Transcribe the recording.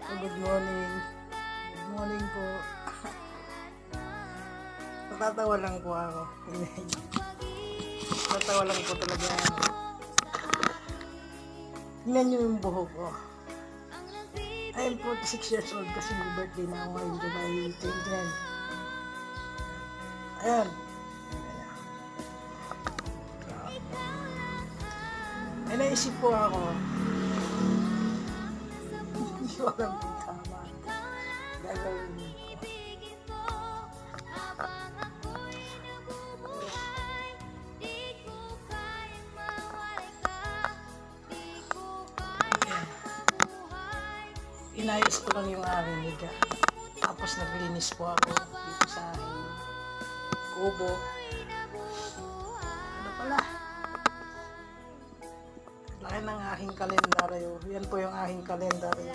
Good morning. Good morning po. Natatawa lang po ako. Natatawa lang po talaga ako. Tingnan nyo yung buhok ko. I am 46 years old kasi may birthday na ako ngayon July 29. Ayan. May naisip po ako. Hindi ko alam kung tama. Gagawin ko. Inayos ko lang yung aking higa. Tapos naglinis po ako dito sa aking kubo. Ano pala? Laki ng aking kalendaryo. Yan po yung aking kalendaryo.